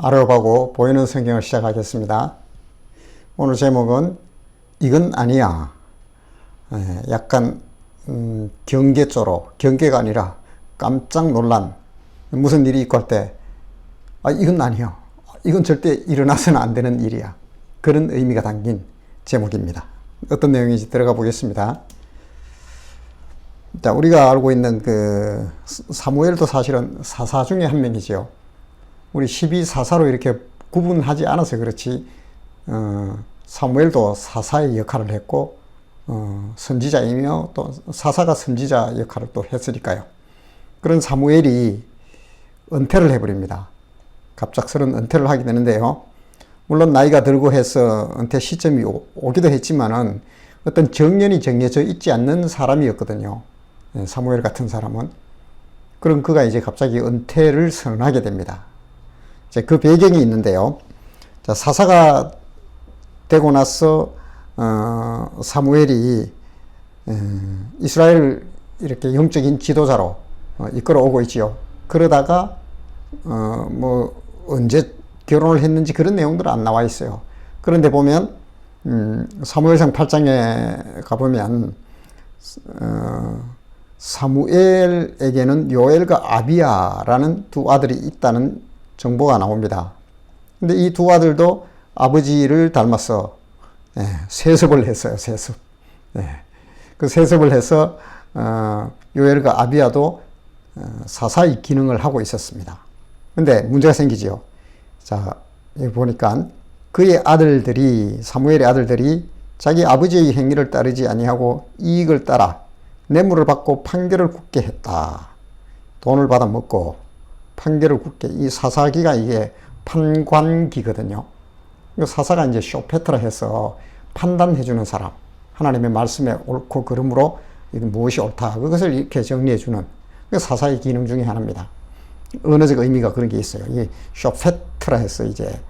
알아보고 보이는 성경을 시작하겠습니다. 오늘 제목은 이건 아니야. 약간 경계조로, 경계가 아니라 깜짝 놀란 무슨 일이 있고 할 때 이건 아니야. 이건 절대 일어나서는 안 되는 일이야. 그런 의미가 담긴 제목입니다. 어떤 내용인지 들어가 보겠습니다. 자, 우리가 알고 있는 사무엘도 사실은 사사 중에 한 명이죠. 우리 12사사로 이렇게 구분하지 않아서 그렇지, 사무엘도 사사의 역할을 했고, 선지자이며 또 사사가 선지자 역할을 또 했으니까요. 그런 사무엘이 은퇴를 해버립니다. 갑작스런 은퇴를 하게 되는데요. 물론 나이가 들고 해서 은퇴 시점이 오기도 했지만은 어떤 정년이 정해져 있지 않는 사람이었거든요. 사무엘 같은 사람은. 그럼 그가 이제 갑자기 은퇴를 선언하게 됩니다. 이제 그 배경이 있는데요. 자, 사사가 되고 나서 사무엘이 이스라엘을 이렇게 영적인 지도자로 이끌어오고 있지요. 그러다가 언제 결혼을 했는지 그런 내용들은 안 나와 있어요. 그런데 보면 사무엘상 8장에 가보면 사무엘에게는 요엘과 아비야라는 두 아들이 있다는 정보가 나옵니다. 근데 이 두 아들도 아버지를 닮아서 세습을 했어요. 세습. 그 세습을 해서 요엘과 아비야도 사사의 기능을 하고 있었습니다. 근데 문제가 생기지요. 자, 여기 보니까 그의 아들들이, 사무엘의 아들들이 자기 아버지의 행위를 따르지 아니하고 이익을 따라 뇌물을 받고 판결을 굳게 했다. 돈을 받아 먹고 판결을 굳게, 이 사사기가 이게 판관기거든요. 사사가 이제 쇼페트라 해서 판단해주는 사람, 하나님의 말씀에 옳고 그름으로 무엇이 옳다, 그것을 이렇게 정리해주는 사사의 기능 중에 하나입니다. 언어적 의미가 그런 게 있어요. 이 쇼페트라 해서 이제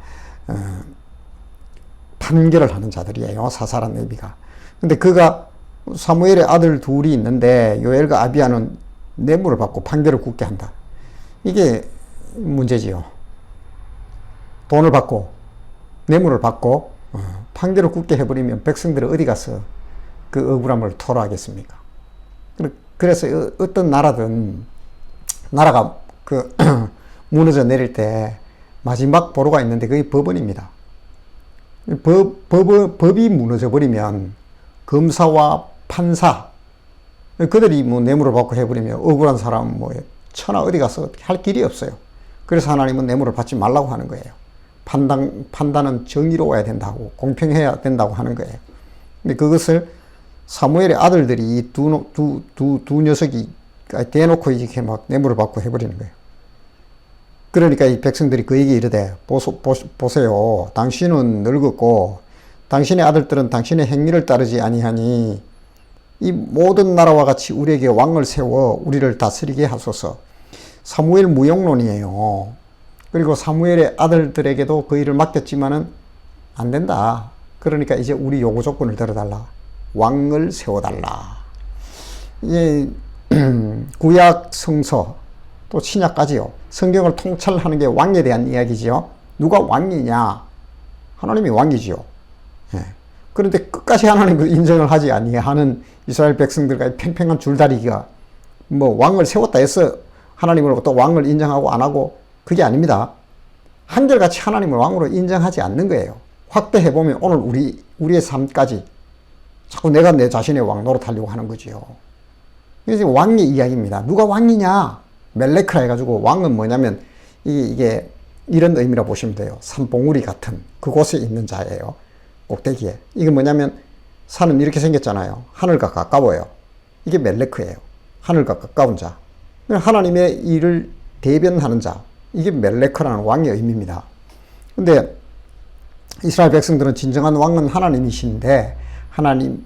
판결을 하는 자들이에요. 사사라는 의미가. 근데 그가 사무엘의 아들 둘이 있는데 요엘과 아비야는 뇌물을 받고 판결을 굳게 한다. 이게 문제지요. 돈을 받고 뇌물을 받고 판결을 굳게 해버리면 백성들은 어디 가서 그 억울함을 토로하겠습니까? 그래서 어떤 나라가 무너져 내릴 때 마지막 보루가 있는데 그게 법원입니다. 법이 무너져 버리면 검사와 판사, 그들이 뇌물을 받고 해버리면 억울한 사람 천하 어디 가서 할 길이 없어요. 그래서 하나님은 뇌물을 받지 말라고 하는 거예요. 판단은 정의로워야 된다고, 공평해야 된다고 하는 거예요. 근데 그것을 사무엘의 아들들이 이 두 녀석이 대놓고 이렇게 막 뇌물을 받고 해버리는 거예요. 그러니까 이 백성들이 그에게 이르되, 보세요. 당신은 늙었고 당신의 아들들은 당신의 행위를 따르지 아니하니 이 모든 나라와 같이 우리에게 왕을 세워 우리를 다스리게 하소서. 사무엘 무용론이에요. 그리고 사무엘의 아들들에게도 그 일을 맡겼지만은 안 된다. 그러니까 이제 우리 요구 조건을 들어달라. 왕을 세워달라. 이게 구약 성서 또 신약까지요. 성경을 통찰하는 게 왕에 대한 이야기지요. 누가 왕이냐? 하나님이 왕이지요. 그런데 끝까지 하나님을 인정을 하지 아니하는 이스라엘 백성들과의 팽팽한 줄다리기가 왕을 세웠다 해서 하나님으로 또 왕을 인정하고 안 하고, 그게 아닙니다. 한결같이 하나님을 왕으로 인정하지 않는 거예요. 확대해보면 오늘 우리의 삶까지 자꾸 내가 내 자신의 왕 노릇하려고 하는 거지요. 이게 왕의 이야기입니다. 누가 왕이냐? 멜레크라 해가지고, 왕은 뭐냐면 이게 이런 의미라 보시면 돼요. 산봉우리 같은 그곳에 있는 자예요. 꼭대기에. 이게 뭐냐면 산은 이렇게 생겼잖아요. 하늘과 가까워요. 이게 멜레크예요. 하늘과 가까운 자. 하나님의 일을 대변하는 자. 이게 멜레크라는 왕의 의미입니다. 근데 이스라엘 백성들은 진정한 왕은 하나님이신데 하나님을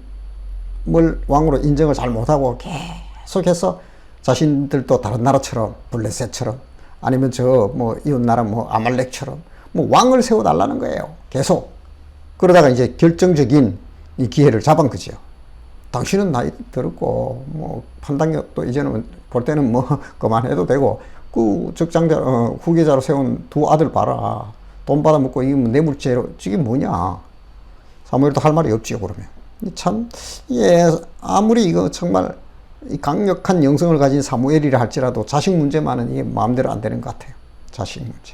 왕으로 인정을 잘 못하고 계속해서 자신들도 다른 나라처럼 블레셋처럼 아니면 이웃나라 아말렉처럼 왕을 세워달라는 거예요. 계속. 그러다가 이제 결정적인 이 기회를 잡은 거죠. 당신은 나이 들었고 판단력도 이제는 볼 때는 그만해도 되고 그 적장자, 후계자로 세운 두 아들 봐라. 돈 받아먹고 이게 뭐 뇌물죄로, 이게 뭐냐. 사무엘도 할 말이 없지요, 그러면. 참, 예, 아무리 이거 정말 강력한 영성을 가진 사무엘이라 할지라도 자식 문제만은 이게 마음대로 안 되는 것 같아요. 자식 문제.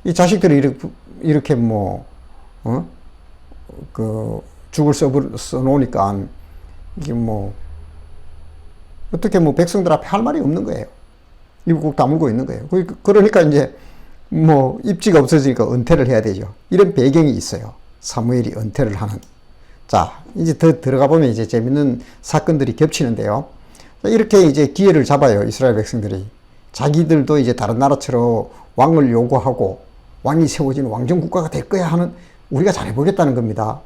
이 자식들이 이렇게 뭐, 죽을 써놓으니까 이게 뭐, 어떻게 뭐 백성들 앞에 할 말이 없는 거예요. 입을 꼭 다물고 있는 거예요. 그러니까 이제 뭐 입지가 없어지니까 은퇴를 해야 되죠. 이런 배경이 있어요. 사무엘이 은퇴를 하는. 자, 이제 더 들어가 보면 이제 재밌는 사건들이 겹치는데요. 이렇게 이제 기회를 잡아요. 이스라엘 백성들이. 자기들도 이제 다른 나라처럼 왕을 요구하고 왕이 세워지는 왕정 국가가 될 거야 하는, 우리가 잘해보겠다는 겁니다.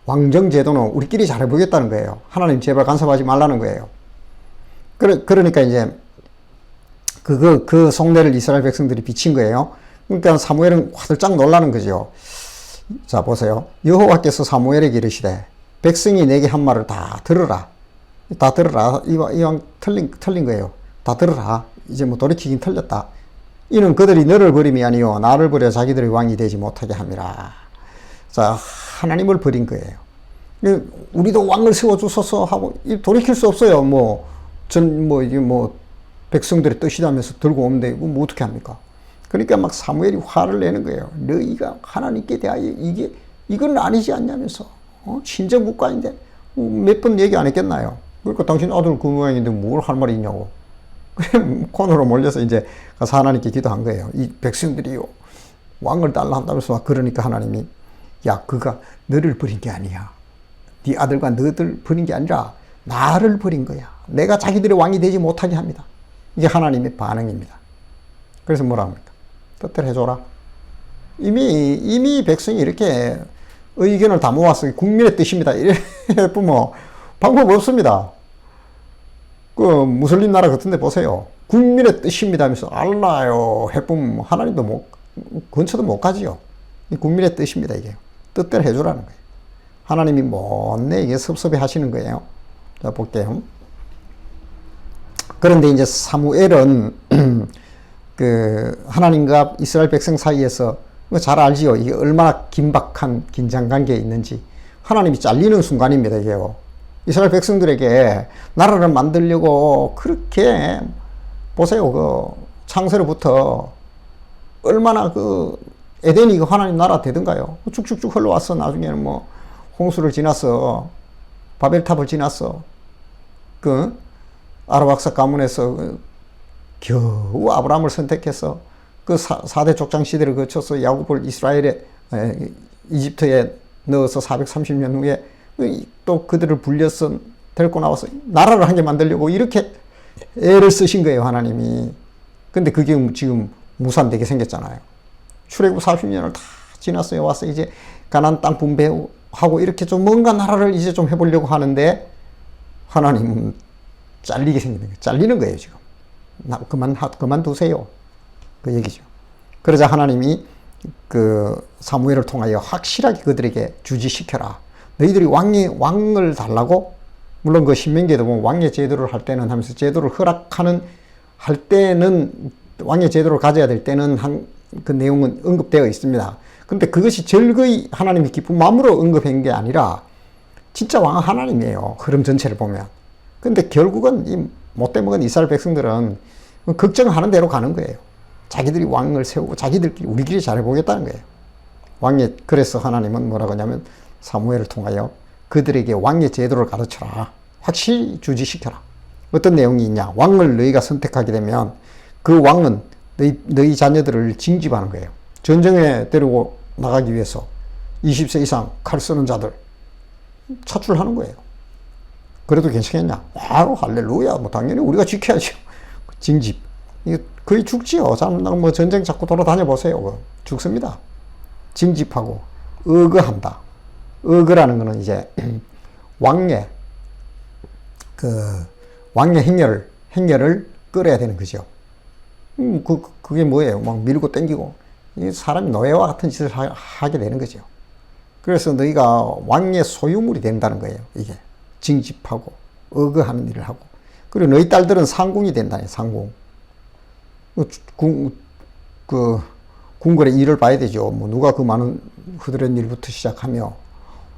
왕정 제도는 우리끼리 잘해보겠다는 거예요. 하나님 제발 간섭하지 말라는 거예요. 그러니까 이제 그 속내를 이스라엘 백성들이 비친 거예요. 그러니까 사무엘은 화들짝 놀라는 거죠. 자, 보세요. 여호와께서 사무엘에게 이르시되 백성이 내게 한 말을 다 들으라. 다 들으라. 이왕 틀린 거예요. 다 들으라. 이제 뭐 돌이키긴 틀렸다. 이는 그들이 너를 버림이 아니요 나를 버려 자기들의 왕이 되지 못하게 함이라. 자, 하나님을 버린 거예요. 우리도 왕을 세워주소서 하고 돌이킬 수 없어요. 이게 백성들의 뜻이라면서 들고 오는데 뭐 어떻게 합니까? 그러니까 막 사무엘이 화를 내는 거예요. 너희가 하나님께 대하여 이건 아니지 않냐면서. 신정 국가인데 몇 번 얘기 안 했겠나요? 그러니까 당신 아들 그 모양인데 뭘 할 말이 있냐고. 코너로 몰려서 이제 가서 하나님께 기도한 거예요. 이 백성들이요, 왕을 달라 한다면서 막 그러니까 하나님이, 야, 그가 너를 버린 게 아니야. 네 아들과 너들 버린 게 아니라 나를 버린 거야. 내가 자기들의 왕이 되지 못하게 합니다. 이게 하나님의 반응입니다. 그래서 뭐라 합니까? 뜻대로 해줘라. 이미 백성이 이렇게 의견을 다 모았어요. 국민의 뜻입니다. 이래 뭐 방법 없습니다. 무슬림 나라 같은 데 보세요. 국민의 뜻입니다 하면서 알라요 해보면 하나님도 근처도 못 가지요. 국민의 뜻입니다, 이게. 뜻대로 해주라는 거예요. 하나님이 못내 이게 섭섭해 하시는 거예요. 자, 볼게요. 그런데 이제 사무엘은 하나님과 이스라엘 백성 사이에서 잘 알지요. 이게 얼마나 긴박한 긴장 관계에 있는지. 하나님이 잘리는 순간입니다, 이게요. 이스라엘 백성들에게 나라를 만들려고 그렇게 보세요. 창세로부터 얼마나 에덴이 하나님 나라 되던가요? 쭉쭉쭉 흘러왔어. 나중에는 홍수를 지나서 바벨탑을 지나서 아라박사 가문에서 겨우 아브라함을 선택해서 4대 족장 시대를 거쳐서 야곱을 이집트에 넣어서 430년 후에 또 그들을 불려서 데리고 나와서 나라를 한 개 만들려고 이렇게 애를 쓰신 거예요, 하나님이. 근데 그게 지금 무산되게 생겼잖아요. 출애굽 40년을 다 지났어요. 와서 이제 가나안 땅 분배하고 이렇게 좀 뭔가 나라를 이제 좀 해보려고 하는데 하나님은 잘리게 생기는 거예요. 잘리는 거예요, 지금. 그만두세요. 그 얘기죠. 그러자 하나님이 사무엘을 통하여 확실하게 그들에게 주지시켜라. 너희들이 왕을 달라고? 물론 신명기에도 보면 왕의 제도를 할 때는 하면서 제도를 할 때는 왕의 제도를 가져야 될 때는 그 내용은 언급되어 있습니다. 근데 그것이 절거히 하나님이 기쁜 마음으로 언급한 게 아니라 진짜 왕은 하나님이에요. 흐름 전체를 보면. 근데 결국은 이 못돼 먹은 이스라엘 백성들은 걱정하는 대로 가는 거예요. 자기들이 왕을 세우고 자기들끼리 우리끼리 잘해보겠다는 거예요. 그래서 하나님은 뭐라고 하냐면 사무엘을 통하여 그들에게 왕의 제도를 가르쳐라. 확실히 주지시켜라. 어떤 내용이 있냐. 왕을 너희가 선택하게 되면 그 왕은 너희 자녀들을 징집하는 거예요. 전쟁에 데리고 나가기 위해서 20세 이상 칼 쓰는 자들 차출하는 거예요. 그래도 괜찮겠냐? 바로 할렐루야. 당연히 우리가 지켜야죠. 징집. 이게 거의 죽지요. 전쟁 자꾸 돌아다녀 보세요. 죽습니다. 징집하고 의거한다. 의거라는 거는 이제 왕의 행렬을 끌어야 되는 거죠. 그게 뭐예요? 막 밀고 땡기고 사람이 노예와 같은 짓을 하게 되는 거죠. 그래서 너희가 왕의 소유물이 된다는 거예요. 이게 징집하고 의거하는 일을 하고, 그리고 너희 딸들은 상궁이 된다네. 상궁. 군, 그, 궁궐의 일을 봐야 되죠. 뭐, 누가 그 많은 허드렛 일부터 시작하며,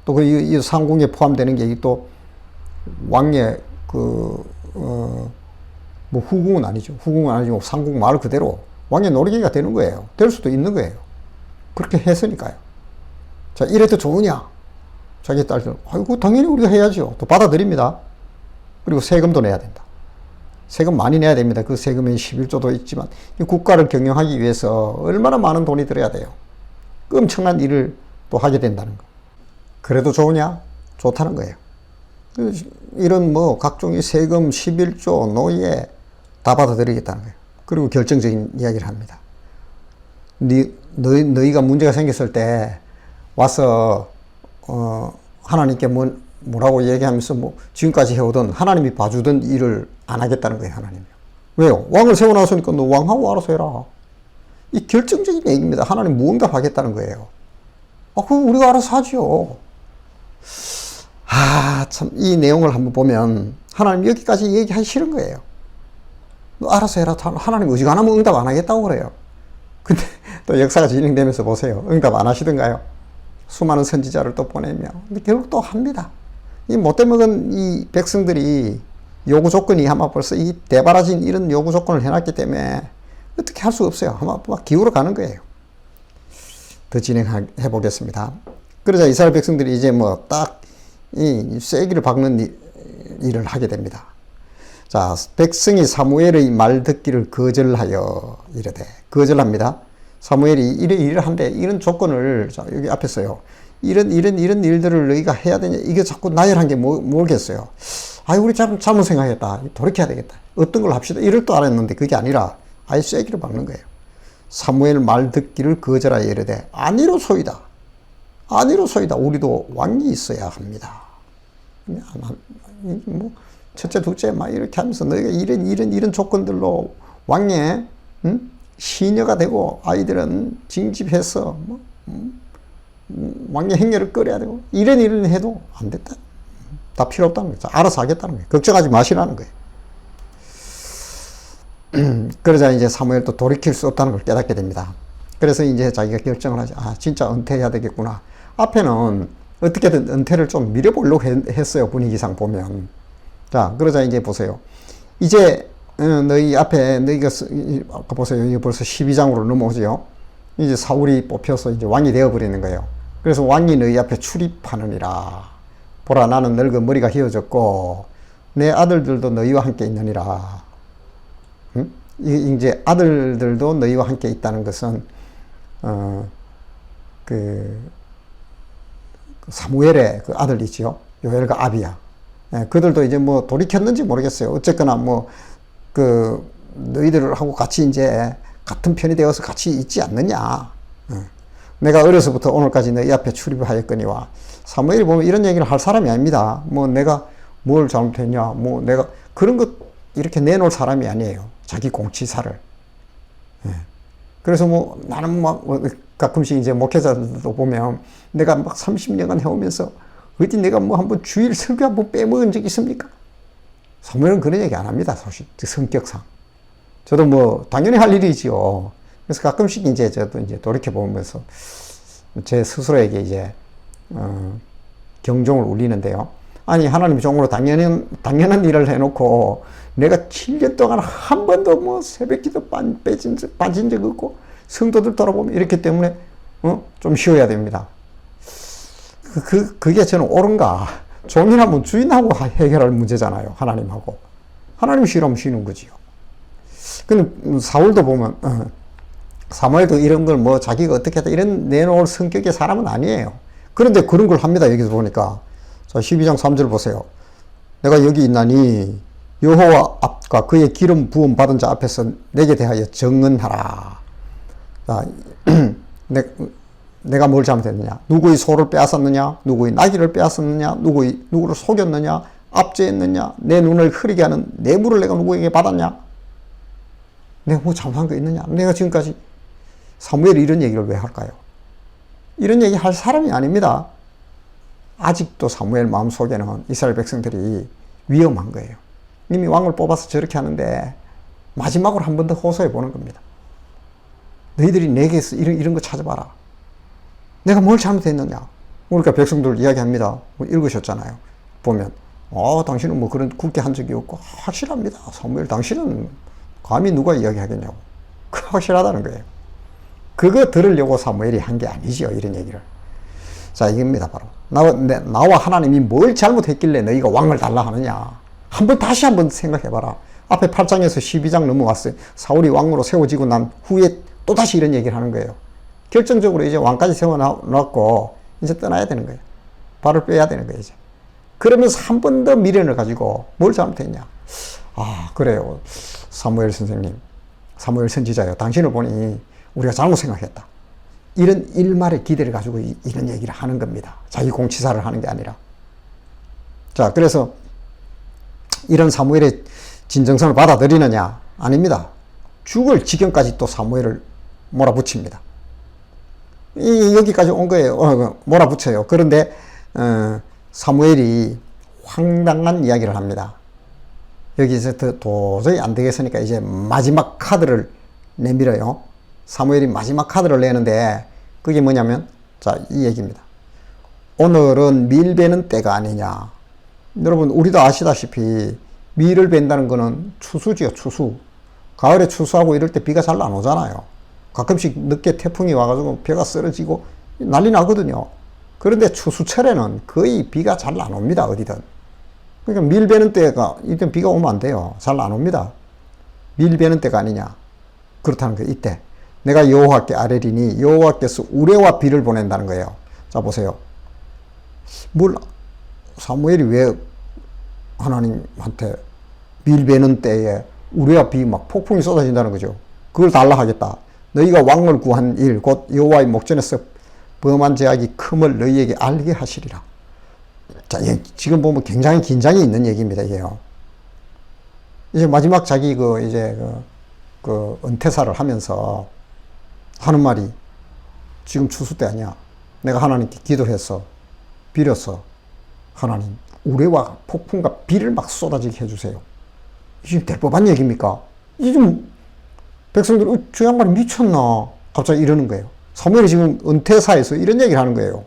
또 그, 이 상궁에 포함되는 게 또, 왕의 뭐, 후궁은 아니죠. 후궁은 아니고 상궁 말 그대로 왕의 노리개가 되는 거예요. 될 수도 있는 거예요. 그렇게 했으니까요. 자, 이래도 좋으냐? 자기 딸들, 아이고, 당연히 우리가 해야죠. 또 받아들입니다. 그리고 세금도 내야 된다. 세금 많이 내야 됩니다. 그 세금에 11조도 있지만, 이 국가를 경영하기 위해서 얼마나 많은 돈이 들어야 돼요. 엄청난 일을 또 하게 된다는 거. 그래도 좋으냐? 좋다는 거예요. 이런 뭐 각종의 세금, 11조, 노예 다 받아들이겠다는 거예요. 그리고 결정적인 이야기를 합니다. 너희가 문제가 생겼을 때 와서 하나님께 뭐라고 얘기하면서 뭐 지금까지 해오던 하나님이 봐주던 일을 안 하겠다는 거예요. 하나님이. 왜요? 왕을 세워놨으니까 너 왕하고 알아서 해라. 이 결정적인 얘기입니다. 하나님 무응답 하겠다는 거예요. 그럼 우리가 알아서 하죠. 참, 이 내용을 한번 보면, 하나님 여기까지 얘기하기 싫은 거예요. 너 알아서 해라. 하나님 어지간하면 응답 안 하겠다고 그래요. 근데 또 역사가 진행되면서 보세요. 응답 안 하시던가요? 수많은 선지자를 또 보내며. 근데 결국 또 합니다. 이 못돼 먹은 이 백성들이 요구 조건이 아마 벌써 이 대바라진 이런 요구 조건을 해놨기 때문에 어떻게 할 수 없어요. 아마 막 기울어 가는 거예요. 더 진행해 보겠습니다. 그러자 이스라엘 백성들이 이제 뭐 딱 이 쐐기를 박는 일을 하게 됩니다. 자, 백성이 사무엘의 말 듣기를 거절하여 이르되, 거절합니다. 사무엘이 이를 한데, 이런 조건을, 자, 여기 앞에 써요. 이런 일들을 너희가 해야 되냐. 이게 자꾸 나열한 게 뭐겠어요. 우리 잘못 생각했다. 돌이켜야 되겠다. 어떤 걸 합시다. 이를 또 알았는데 그게 아니라 아예 쐐기를 박는 거예요. 사무엘 말 듣기를 거절하여 이르되, 아니로소이다. 아니로소이다. 우리도 왕이 있어야 합니다. 뭐 첫째, 둘째 막 이렇게 하면서 너희가 이런 조건들로 왕의 시녀가 되고 아이들은 징집해서 왕의 행렬을 끌어야 되고 이런 해도 안 됐다. 다 필요 없다는 거죠. 알아서 하겠다는 거예요. 걱정하지 마시라는 거예요. 그러자 이제 사무엘도 돌이킬 수 없다는 걸 깨닫게 됩니다. 그래서 이제 자기가 결정을 하죠. 진짜 은퇴해야 되겠구나. 앞에는 어떻게든 은퇴를 좀 미뤄보려고 했어요. 분위기상 보면. 자, 그러자 이제 보세요. 이제 너희 앞에 너희가 아까 보세요. 이게 벌써 12장으로 넘어오죠. 이제 사울이 뽑혀서 이제 왕이 되어버리는 거예요. 그래서 왕이 너희 앞에 출입하느니라. 보라, 나는 늙어 머리가 휘어졌고 내 아들들도 너희와 함께 있느니라. 이제 아들들도 너희와 함께 있다는 것은 사무엘의 그 아들이지요. 요엘과 아비야. 그들도 이제 뭐 돌이켰는지 모르겠어요. 어쨌거나 뭐 너희들하고 같이 이제 같은 편이 되어서 같이 있지 않느냐. 내가 어려서부터 오늘까지 너희 앞에 출입하였거니와. 사무엘이 보면 이런 얘기를 할 사람이 아닙니다. 뭐 내가 뭘 잘못했냐. 뭐 내가 그런 것 이렇게 내놓을 사람이 아니에요. 자기 공치사를. 그래서 뭐 나는 막 가끔씩 이제 목회자들도 보면 내가 막 30년간 해오면서 어디 내가 뭐 한번 주일 설교 한번 빼먹은 적 있습니까? 사무엘은 그런 얘기 안 합니다. 성격상. 저도 뭐 당연히 할 일이지요. 그래서 가끔씩 이제 저도 이제 돌이켜보면서 제 스스로에게 이제 경종을 울리는데요. 아니, 하나님 종으로 당연한 일을 해놓고 내가 7년 동안 한 번도 뭐 새벽기도 빠진 적 없고 성도들 돌아보면 이렇기 때문에 좀 쉬어야 됩니다. 그게 저는 옳은가? 종이라면 주인하고 해결할 문제잖아요. 하나님하고. 하나님 쉬라면 쉬는 거지요. 근데 사울도 보면 사무엘도 이런 걸 뭐 자기가 어떻게 했다 이런 내놓을 성격의 사람은 아니에요. 그런데 그런 걸 합니다. 여기서 보니까. 자, 12장 3절 보세요. 내가 여기 있나니 여호와 앞과 그의 기름 부음 받은 자 앞에서 내게 대하여 정언하라. 자, 내가 뭘 잘못했느냐? 누구의 소를 빼앗았느냐? 누구의 나귀를 빼앗았느냐? 누구를 속였느냐? 압제했느냐? 내 눈을 흐리게 하는 뇌물을 내가 누구에게 받았냐? 내가 뭐 잘못한 거 있느냐? 내가 지금까지 사무엘이 이런 얘기를 왜 할까요? 이런 얘기 할 사람이 아닙니다. 아직도 사무엘 마음속에는 이스라엘 백성들이 위험한 거예요. 이미 왕을 뽑아서 저렇게 하는데 마지막으로 한 번 더 호소해 보는 겁니다. 너희들이 내게서 이런 거 찾아봐라. 내가 뭘 잘못했느냐. 그러니까 백성들 이야기합니다. 읽으셨잖아요. 보면 당신은 뭐 그런 굳게 한 적이 없고 확실합니다. 사무엘 당신은 감히 누가 이야기하겠냐고. 확실하다는 거예요. 그거 들으려고 사무엘이 한 게 아니죠. 이런 얘기를. 자, 이겁니다. 바로 나와 하나님이 뭘 잘못했길래 너희가 왕을 달라 하느냐. 다시 한번 생각해봐라. 앞에 8장에서 12장 넘어왔어요. 사울이 왕으로 세워지고 난 후에 또다시 이런 얘기를 하는 거예요. 결정적으로 이제 왕까지 세워놨고 이제 떠나야 되는 거예요. 발을 빼야 되는 거예요. 이제. 그러면서 한 번 더 미련을 가지고 뭘 잘못했냐. 그래요. 사무엘 선생님, 사무엘 선지자요. 당신을 보니 우리가 잘못 생각했다. 이런 일말의 기대를 가지고 이런 얘기를 하는 겁니다. 자기 공치사를 하는 게 아니라. 자, 그래서 이런 사무엘의 진정성을 받아들이느냐? 아닙니다. 죽을 지경까지 또 사무엘을 몰아붙입니다. 여기까지 온 거예요. 몰아붙여요. 그런데 사무엘이 황당한 이야기를 합니다. 여기서 도저히 안 되겠으니까 이제 마지막 카드를 내밀어요. 사무엘이 마지막 카드를 내는데 그게 뭐냐면 자, 이 얘기입니다. 오늘은 밀 베는 때가 아니냐. 여러분 우리도 아시다시피 밀을 벤다는 거는 추수지요. 추수. 가을에 추수하고 이럴 때 비가 잘 안 오잖아요. 가끔씩 늦게 태풍이 와가지고 벼가 쓰러지고 난리 나거든요. 그런데 추수철에는 거의 비가 잘 안 옵니다. 어디든. 그러니까 밀 베는 때가 이때 비가 오면 안 돼요. 잘 안 옵니다. 밀 베는 때가 아니냐. 그렇다는 거예요. 이때 내가 여호와께 아뢰리니 여호와께서 우레와 비를 보낸다는 거예요. 자, 보세요. 사무엘이 왜 하나님한테 밀 베는 때에 우레와 비 막 폭풍이 쏟아진다는 거죠. 그걸 달라 하겠다. 너희가 왕을 구한 일 곧 여호와의 목전에서 범한 죄악이 큼을 너희에게 알게 하시리라. 자, 지금 보면 굉장히 긴장이 있는 얘기입니다. 이게요. 이제 마지막 자기 그 은퇴사를 하면서 하는 말이 지금 추수 때 아니야. 내가 하나님께 기도했어. 빌었어. 하나님, 우레와 폭풍과 비를 막 쏟아지게 해주세요. 지금 될 법한 얘기입니까? 이게 좀 백성들이 저 양반이 미쳤나? 갑자기 이러는 거예요. 사무엘이 지금 은퇴사에서 이런 얘기를 하는 거예요.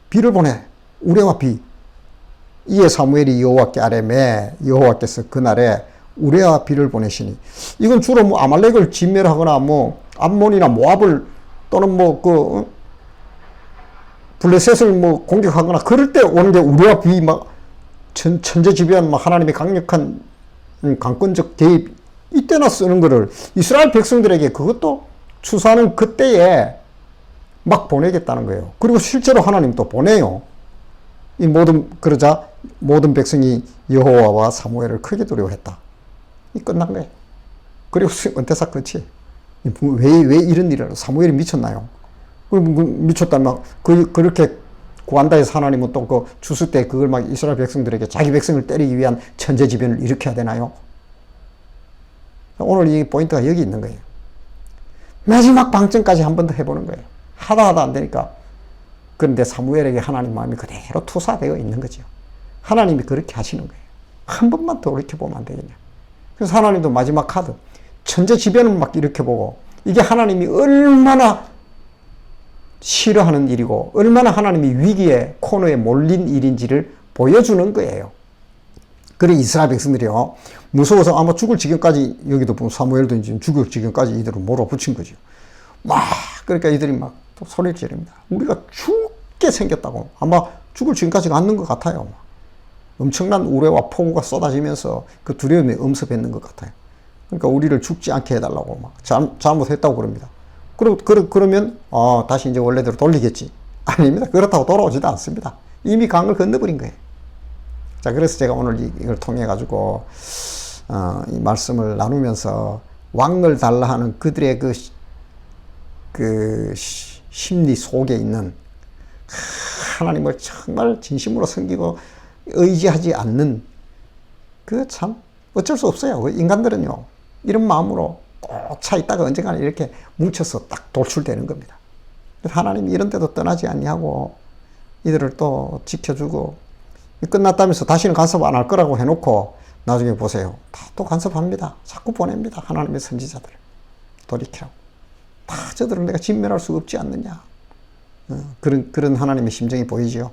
비를 보내. 우레와 비. 이에 사무엘이 여호와께 아뢰매 여호와께서 그날에 우레와 비를 보내시니. 이건 주로 뭐 아말렉을 진멸하거나 뭐 암몬이나 모압을 또는 블레셋을 뭐 공격하거나 그럴 때 오는 게 우레와 비 막 천재지변 막 하나님의 강력한 강권적 개입 이때나 쓰는 거를 이스라엘 백성들에게 그것도 추수하는 그때에 막 보내겠다는 거예요. 그리고 실제로 하나님 또 보내요. 그러자 모든 백성이 여호와와 사무엘을 크게 두려워했다. 이 끝난 거예요. 그리고 은퇴사 끝이. 왜 이런 일을 사무엘이 미쳤나요? 미쳤다면 그렇게 구한다 해서 하나님은 또 그 추수 때 그걸 막 이스라엘 백성들에게 자기 백성을 때리기 위한 천재지변을 일으켜야 되나요? 오늘 이 포인트가 여기 있는 거예요. 마지막 방점까지 한 번 더 해보는 거예요. 하다 안 되니까. 그런데 사무엘에게 하나님 마음이 그대로 투사되어 있는 거죠. 하나님이 그렇게 하시는 거예요. 한 번만 더 돌이켜보면 안 되겠냐. 그래서 하나님도 마지막 카드, 천재지변을 막 일으켜보고 이게 하나님이 얼마나 싫어하는 일이고 얼마나 하나님이 위기의 코너에 몰린 일인지를 보여주는 거예요. 그래 이스라엘 백성들이요. 무서워서 아마 죽을 지경까지 여기도 보면 사무엘도 이제 죽을 지경까지 이들을 몰아붙인 거죠. 그러니까 이들이 막 또 소리를 지릅니다. 우리가 죽게 생겼다고. 아마 죽을 지경까지 갔는 것 같아요. 엄청난 우레와 폭우가 쏟아지면서 그 두려움에 엄습했는 것 같아요. 그러니까 우리를 죽지 않게 해달라고 막 잘못했다고 그럽니다. 그러면 다시 이제 원래대로 돌리겠지. 아닙니다. 그렇다고 돌아오지도 않습니다. 이미 강을 건너버린 거예요. 자, 그래서 제가 오늘 이걸 통해 가지고 이 말씀을 나누면서 왕을 달라 하는 그들의 그 심리 속에 있는 하나님을 정말 진심으로 섬기고 의지하지 않는 참 어쩔 수 없어요. 인간들은요. 이런 마음으로 꼭 차 있다가 언젠가 이렇게 뭉쳐서 딱 돌출되는 겁니다. 하나님이 이런 데도 떠나지 아니하고 이들을 또 지켜주고 끝났다면서 다시는 간섭 안 할 거라고 해놓고 나중에 보세요. 다 또 간섭합니다. 자꾸 보냅니다. 하나님의 선지자들 돌이키라고. 다 저들을 내가 진멸할 수 없지 않느냐. 그런 하나님의 심정이 보이죠.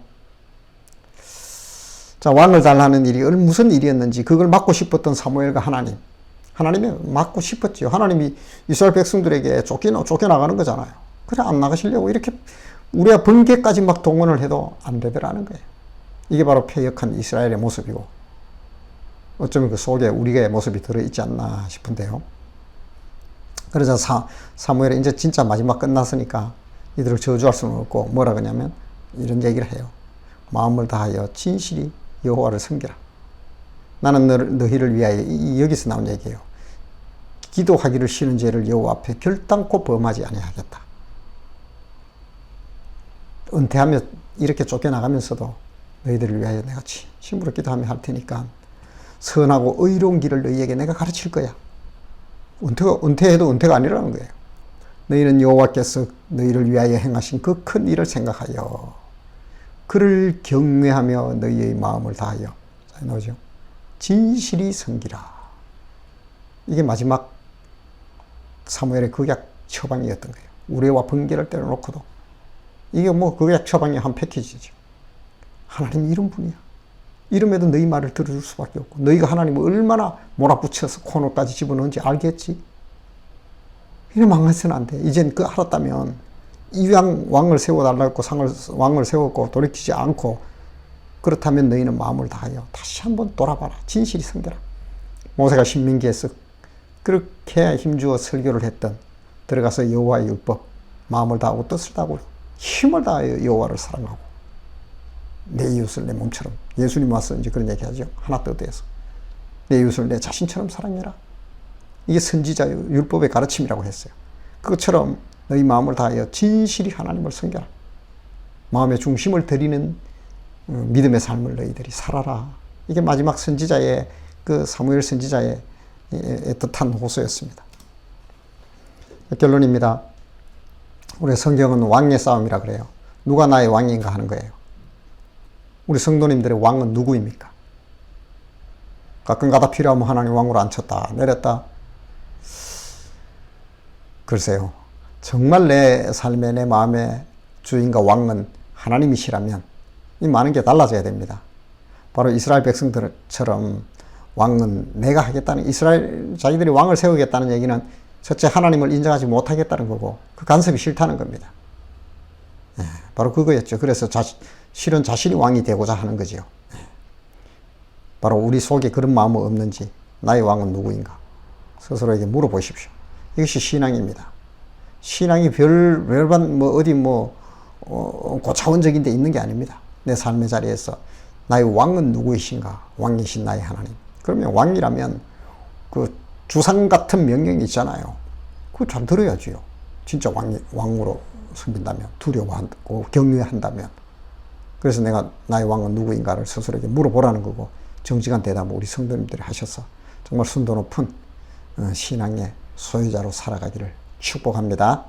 자, 왕을 달라는 일이 무슨 일이었는지 그걸 막고 싶었던 사무엘과 하나님이 막고 싶었죠. 하나님이 이스라엘 백성들에게 쫓겨나가는 거잖아요. 그래 안 나가시려고 이렇게 우리가 번개까지 막 동원을 해도 안 되더라는 거예요. 이게 바로 패역한 이스라엘의 모습이고 어쩌면 그 속에 우리의 모습이 들어있지 않나 싶은데요. 그러자 사무엘이 이제 진짜 마지막 끝났으니까 이들을 저주할 수는 없고 뭐라 그러냐면 이런 얘기를 해요. 마음을 다하여 진실이 여호와를 섬기라. 나는 너희를 위하여 여기서 나온 얘기예요. 기도하기를 싫은 죄를 여호와 앞에 결단코 범하지 아니하겠다. 은퇴하며 이렇게 쫓겨나가면서도 너희들을 위하여 내가 진심으로 기도하며 할 테니까 선하고 의로운 길을 너희에게 내가 가르칠 거야. 은퇴해도 은퇴가 아니라는 거예요. 너희는 여호와께서 너희를 위하여 행하신 그 큰 일을 생각하여 그를 경외하며 너희의 마음을 다하여 나오죠. 진실이 섬기라. 이게 마지막 사무엘의 극약 처방이었던 거예요. 우레와 번개를 때려놓고도 이게 뭐 극약 처방의 한 패키지죠. 하나님이 이런 분이야. 이름에도 너희 말을 들어줄 수밖에 없고 너희가 하나님을 얼마나 몰아붙여서 코너까지 집어넣은지 알겠지? 이래 망해서는 안 돼. 이젠 그 알았다면 이왕 왕을 세워달라고 왕을 세웠고 돌이키지 않고 그렇다면 너희는 마음을 다하여 다시 한번 돌아봐라. 진실이 섬겨라. 모세가 신명기에서 그렇게 힘주어 설교를 했던 들어가서 여호와의 율법 마음을 다하고 뜻을 다하고 힘을 다하여 여호와를 사랑하고 내 이웃을 내 몸처럼 예수님 와서 이제 그런 얘기하죠. 하나 뜻에서 내 이웃을 내 자신처럼 사랑해라. 이게 선지자 율법의 가르침이라고 했어요. 그것처럼 너희 마음을 다하여 진실이 하나님을 섬겨라. 마음의 중심을 드리는 믿음의 삶을 너희들이 살아라. 이게 마지막 선지자의 그 사무엘 선지자의 뜻한 호소였습니다. 결론입니다. 우리 성경은 왕의 싸움이라 그래요. 누가 나의 왕인가 하는 거예요. 우리 성도님들의 왕은 누구입니까? 가끔가다 필요하면 하나님 왕으로 앉혔다 내렸다. 글쎄요. 정말 내 삶의 내 마음의 주인과 왕은 하나님이시라면 이 많은 게 달라져야 됩니다. 바로 이스라엘 백성들처럼 왕은 내가 하겠다는 이스라엘 자기들이 왕을 세우겠다는 얘기는 첫째 하나님을 인정하지 못하겠다는 거고 그 간섭이 싫다는 겁니다. 바로 그거였죠. 그래서 실은 자신이 왕이 되고자 하는 거지요. 바로 우리 속에 그런 마음은 없는지 나의 왕은 누구인가 스스로에게 물어보십시오. 이것이 신앙입니다. 신앙이 별반 고차원적인 데 있는 게 아닙니다. 내 삶의 자리에서 나의 왕은 누구이신가? 왕이신 나의 하나님. 그러면 왕이라면 그 주상 같은 명령이 있잖아요. 그거 잘 들어야지요. 진짜 왕으로 섬긴다면, 두려워하고 경외한다면. 그래서 내가 나의 왕은 누구인가를 스스로에게 물어보라는 거고 정직한 대답을 우리 성도님들이 하셔서 정말 순도 높은 신앙의 소유자로 살아가기를 축복합니다.